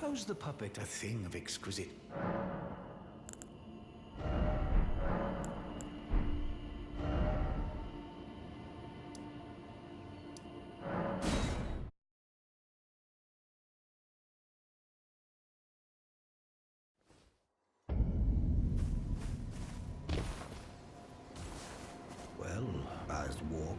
Suppose the puppet a thing of exquisite... Well, as Warr.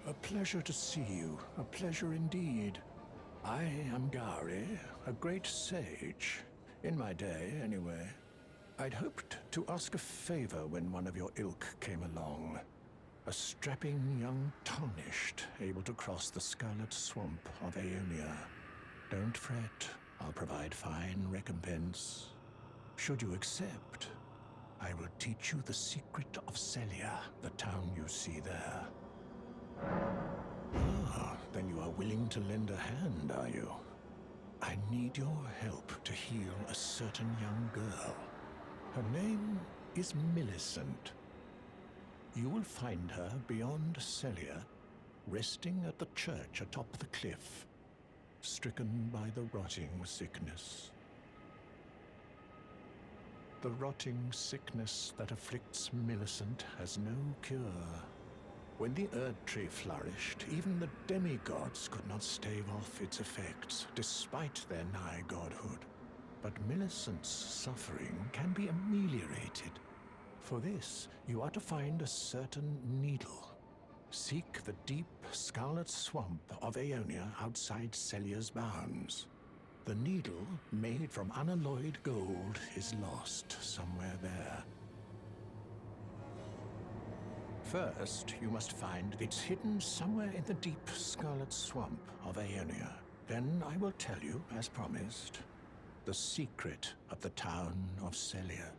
A pleasure to see you. A pleasure indeed. I am Gari, a great sage. In my day, anyway. I'd hoped to ask a favor when one of your ilk came along. A strapping young tarnished, able to cross the scarlet swamp of Aeonia. Don't fret, I'll provide fine recompense. Should you accept, I will teach you the secret of Celia, the town you see there. Ah, then you are willing to lend a hand, are you? I need your help to heal a certain young girl. Her name is Millicent. You will find her beyond Celia, resting at the church atop the cliff, stricken by the rotting sickness. The rotting sickness that afflicts Millicent has no cure. When the Erd Tree flourished, even the demigods could not stave off its effects, despite their nigh godhood. But Millicent's suffering can be ameliorated. For this, you are to find a certain needle. Seek the deep, scarlet swamp of Aeonia outside Celia's bounds. The needle, made from unalloyed gold, is lost somewhere there. First, you must find it's hidden somewhere in the deep, scarlet swamp of Aeonia. Then I will tell you, as promised, the secret of the town of Celia.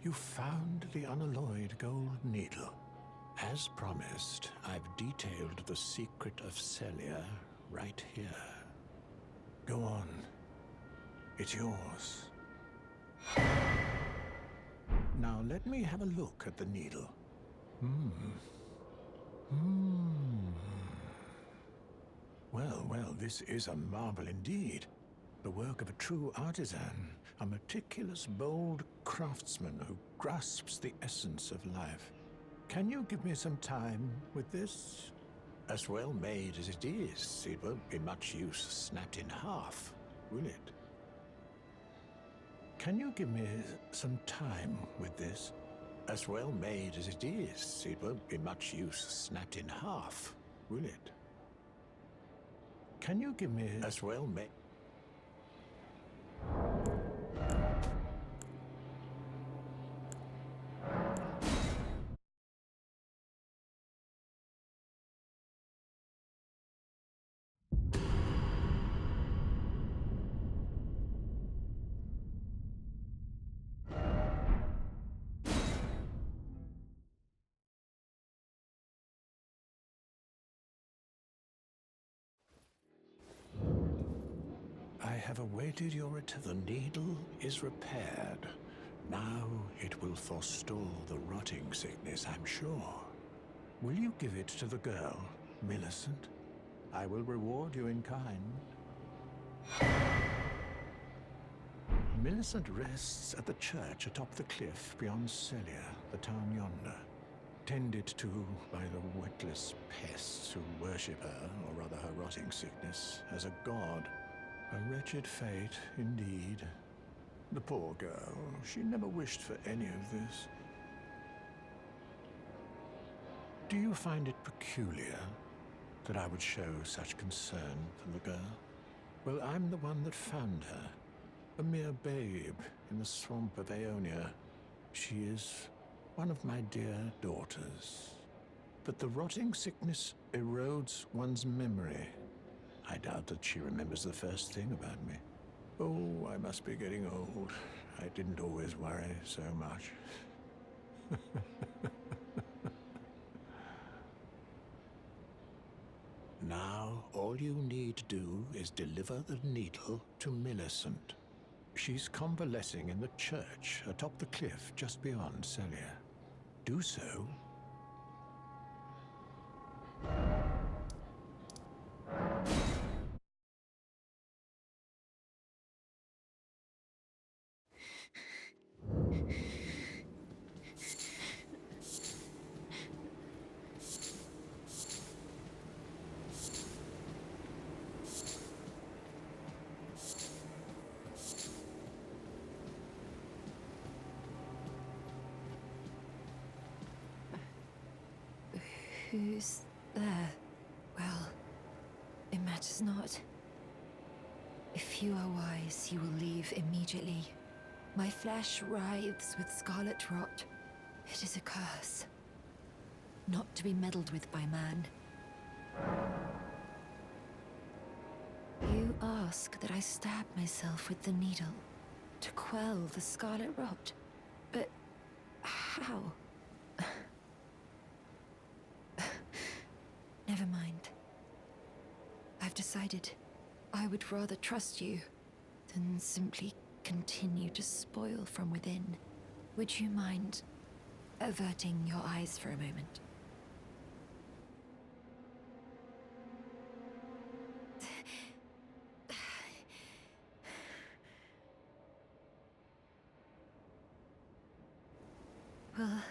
You found the unalloyed gold needle. As promised, I've detailed the secret of Celia right here. Go on. It's yours. Now let me have a look at the needle. Well, this is a marvel indeed. The work of a true artisan, a meticulous, bold craftsman who grasps the essence of life. Can you give me some time with this? As well made as it is, it won't be much use snapped in half, will it? Can you give me some time with this? As well made as it is, it won't be much use snapped in half, will it? Can you give me as well made? I have awaited your return. The needle is repaired. Now it will forestall the rotting sickness, I'm sure. Will you give it to the girl, Millicent? I will reward you in kind. Millicent rests at the church atop the cliff beyond Celia, the town yonder. Tended to by the witless pests who worship her, or rather her rotting sickness, as a god. A wretched fate, indeed. The poor girl, she never wished for any of this. Do you find it peculiar that I would show such concern for the girl? Well, I'm the one that found her. A mere babe in the swamp of Aeonia. She is one of my dear daughters. But the rotting sickness erodes one's memory. I doubt that she remembers the first thing about me. Oh, I must be getting old. I didn't always worry so much. Now, all you need to do is deliver the needle to Millicent. She's convalescing in the church atop the cliff just beyond Celia. Do so. Who's there? Well, it matters not. If you are wise, you will leave immediately. My flesh writhes with scarlet rot. It is a curse. Not to be meddled with by man. You ask that I stab myself with the needle to quell the scarlet rot. But how? Never mind. I've decided I would rather trust you than simply continue to spoil from within. Would you mind averting your eyes for a moment? Well,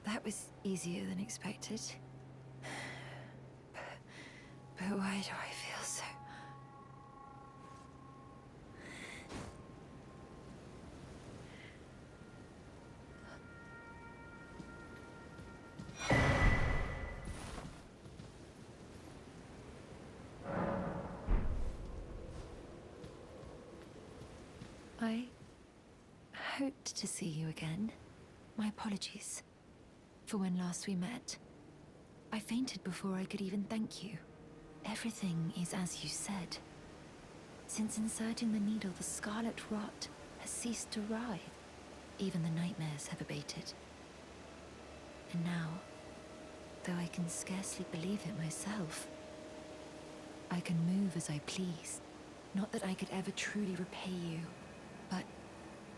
that was easier than expected. But why do I feel so... I hoped to see you again. My apologies for when last we met. I fainted before I could even thank you. Everything is as you said. Since inserting the needle, the scarlet rot has ceased to writhe. Even the nightmares have abated. And now, though I can scarcely believe it myself, I can move as I please. Not that I could ever truly repay you, but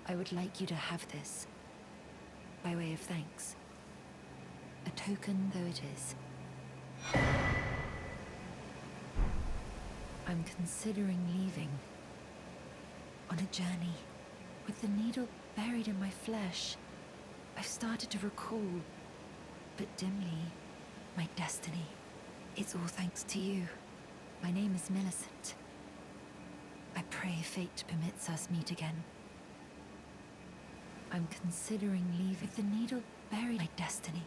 I would like you to have this, by way of thanks. A token though it is. I'm considering leaving. On a journey. With the needle buried in my flesh, I've started to recall, but dimly, my destiny. It's all thanks to you. My name is Millicent. I pray fate permits us meet again. I'm considering leaving. With the needle buried in my destiny.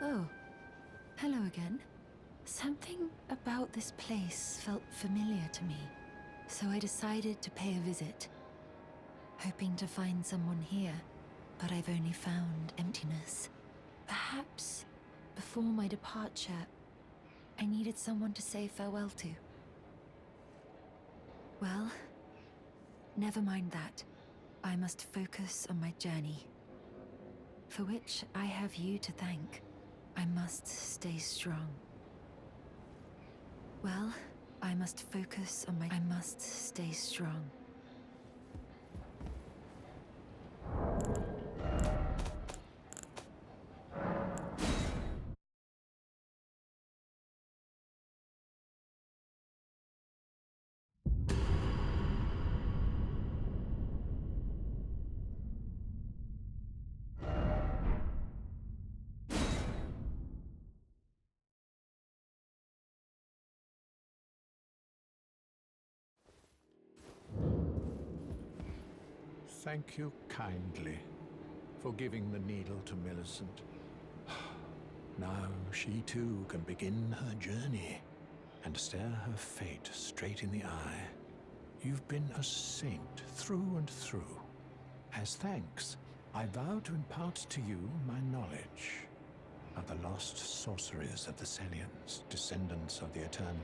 Oh, hello again. Something about this place felt familiar to me, so I decided to pay a visit. Hoping to find someone here, but I've only found emptiness. Perhaps, before my departure, I needed someone to say farewell to. Well, never mind that. I must focus on my journey, for which I have you to thank. I must stay strong. Well, I must focus on I must stay strong. Thank you kindly for giving the needle to Millicent. Now she too can begin her journey and stare her fate straight in the eye. You've been a saint through and through. As thanks, I vow to impart to you my knowledge of the lost sorceries of the Celians, descendants of the Eternal.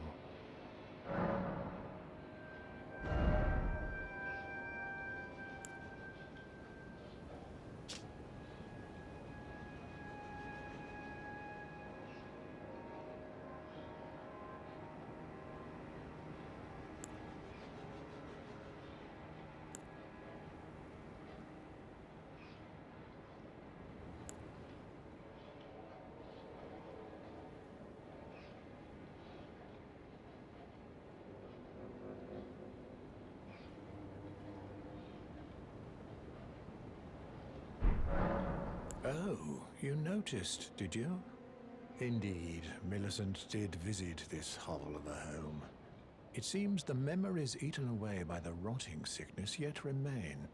Oh, you noticed, did you? Indeed, Millicent did visit this hovel of a home. It seems the memories eaten away by the rotting sickness yet remain,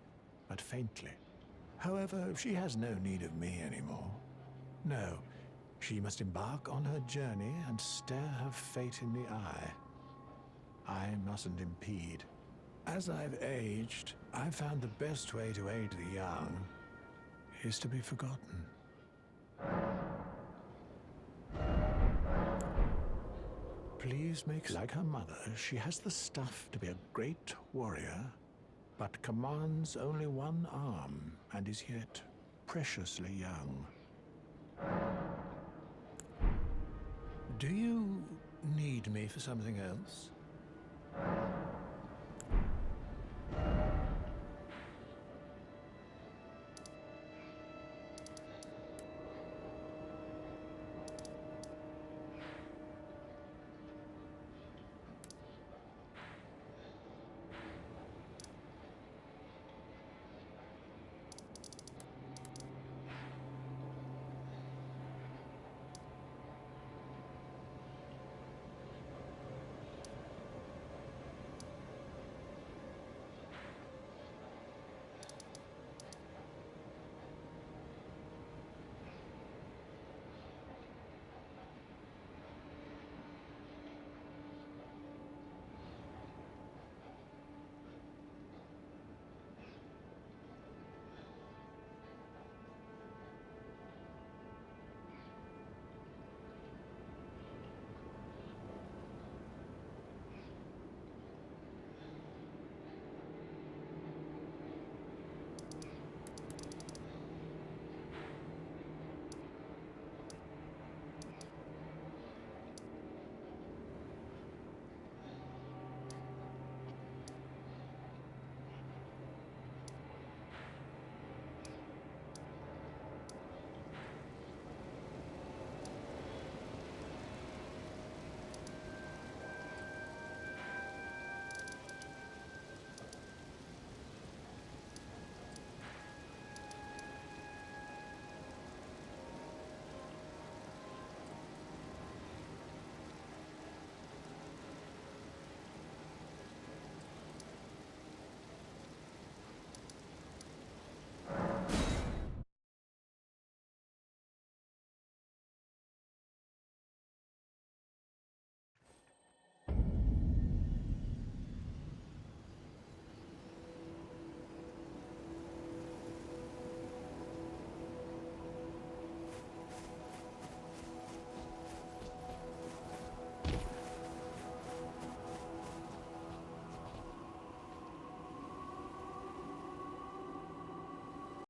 but faintly. However, she has no need of me anymore. No, she must embark on her journey and stare her fate in the eye. I mustn't impede. As I've aged, I've found the best way to aid the young is to be forgotten. Please make like her mother. She has the stuff to be a great warrior, but commands only one arm and is yet preciously young. Do you need me for something else?